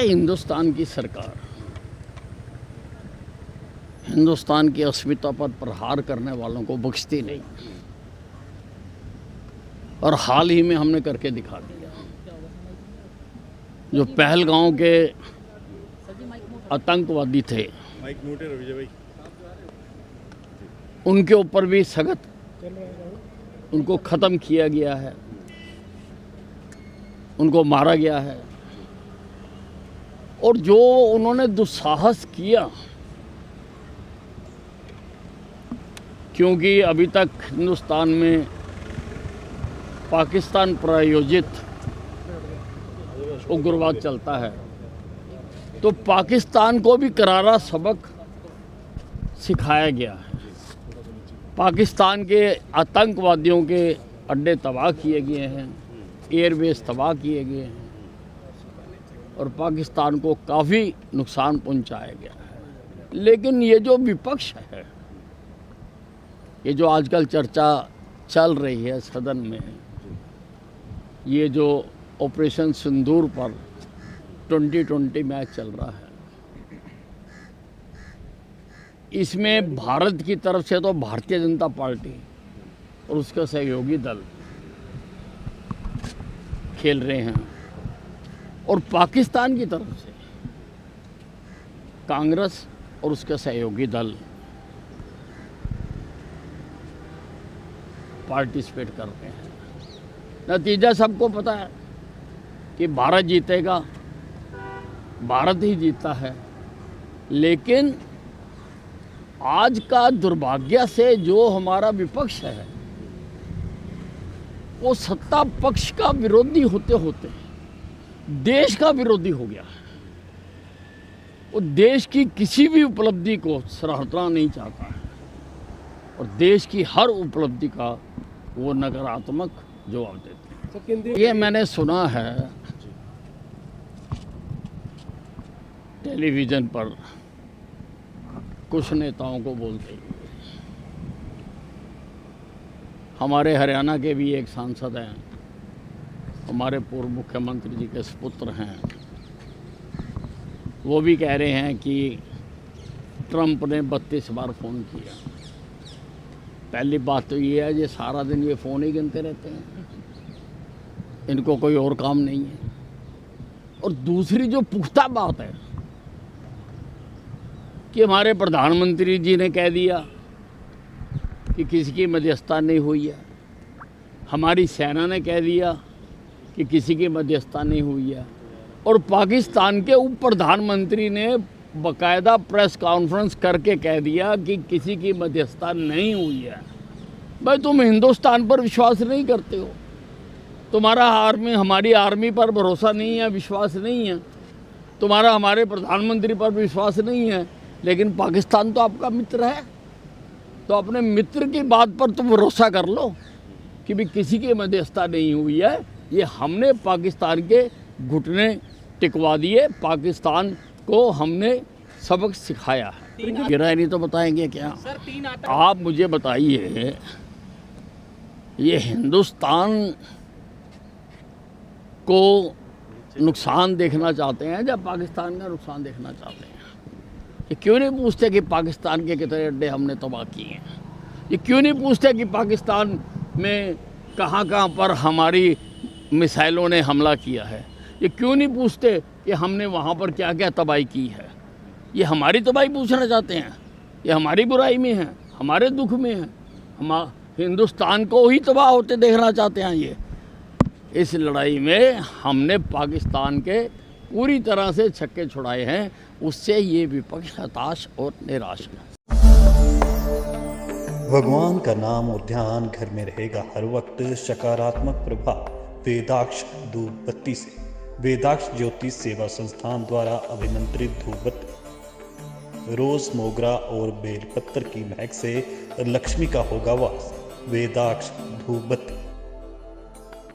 हिंदुस्तान की सरकार हिंदुस्तान की अस्मिता पर प्रहार करने वालों को बख्शती नहीं, और हाल ही में हमने करके दिखा दिया। जो पहलगांव के आतंकवादी थे उनके ऊपर भी सख्त उनको ख़त्म किया गया है, उनको मारा गया है। और जो उन्होंने दुस्साहस किया, क्योंकि अभी तक हिंदुस्तान में पाकिस्तान प्रायोजित उग्रवाद चलता है, तो पाकिस्तान को भी करारा सबक सिखाया गया है। पाकिस्तान के आतंकवादियों के अड्डे तबाह किए गए हैं, एयरबेस तबाह किए गए हैं, और पाकिस्तान को काफ़ी नुकसान पहुंचाया गया है। लेकिन ये जो विपक्ष है, ये जो आजकल चर्चा चल रही है सदन में, ये जो ऑपरेशन सिंदूर पर 2020 मैच चल रहा है, इसमें भारत की तरफ से तो भारतीय जनता पार्टी और उसका सहयोगी दल खेल रहे हैं, और पाकिस्तान की तरफ से कांग्रेस और उसका सहयोगी दल पार्टिसिपेट कर रहे हैं। नतीजा सबको पता है कि भारत जीतेगा, भारत ही जीता है। लेकिन आज का दुर्भाग्य से जो हमारा विपक्ष है, वो सत्ता पक्ष का विरोधी होते होते देश का विरोधी हो गया है। वो देश की किसी भी उपलब्धि को सराहना नहीं चाहता है, और देश की हर उपलब्धि का वो नकारात्मक जवाब देते हैं। ये मैंने सुना है टेलीविज़न पर कुछ नेताओं को बोलते हुए। हमारे हरियाणा के भी एक सांसद हैं, हमारे पूर्व मुख्यमंत्री जी के सुपुत्र हैं, वो भी कह रहे हैं कि ट्रंप ने 32 बार फ़ोन किया। पहली बात तो ये है, ये सारा दिन ये फ़ोन ही गिनते रहते हैं, इनको कोई और काम नहीं है। और दूसरी जो पुख्ता बात है कि हमारे प्रधानमंत्री जी ने कह दिया कि किसी की मध्यस्थता नहीं हुई है, हमारी सेना ने कह दिया कि किसी की मध्यस्थता नहीं हुई है, और पाकिस्तान के उप प्रधानमंत्री ने बाकायदा प्रेस कॉन्फ्रेंस करके कह दिया कि किसी की मध्यस्थता नहीं हुई है। भाई, तुम हिंदुस्तान पर विश्वास नहीं करते हो, तुम्हारा हमारी आर्मी पर भरोसा नहीं है, विश्वास नहीं है, तुम्हारा हमारे प्रधानमंत्री पर विश्वास नहीं है, लेकिन पाकिस्तान तो आपका मित्र है, तो अपने मित्र की बात पर तुम भरोसा कर लो कि भी किसी की मध्यस्थता नहीं हुई है। ये हमने पाकिस्तान के घुटने टिकवा दिए, पाकिस्तान को हमने सबक सिखाया है। गिरा नहीं तो बताएंगे क्या? आप मुझे बताइए, ये हिंदुस्तान को नुकसान देखना चाहते हैं या पाकिस्तान का नुकसान देखना चाहते हैं? ये क्यों नहीं पूछते कि पाकिस्तान के कितने अड्डे हमने तबाह किए हैं? ये क्यों नहीं पूछते कि पाकिस्तान में कहाँ कहाँ पर हमारी मिसाइलों ने हमला किया है? ये क्यों नहीं पूछते कि हमने वहाँ पर क्या क्या तबाही की है? ये हमारी तबाही पूछना चाहते हैं, ये हमारी बुराई में है, हमारे दुख में है, हम हिंदुस्तान को ही तबाह होते देखना चाहते हैं। ये इस लड़ाई में हमने पाकिस्तान के पूरी तरह से छक्के छुड़ाए हैं, उससे ये विपक्ष हताश और निराश है। भगवान का नाम और ध्यान घर में रहेगा हर वक्त। सकारात्मक प्रभाव वेदाक्ष धूप बत्ती से। वेदाक्ष ज्योतिष सेवा संस्थान द्वारा अभिमंत्रित धूप बत्ती रोज, मोगरा और बेलपत्र की महक से लक्ष्मी का होगा वास। वेदाक्ष धूप बत्ती।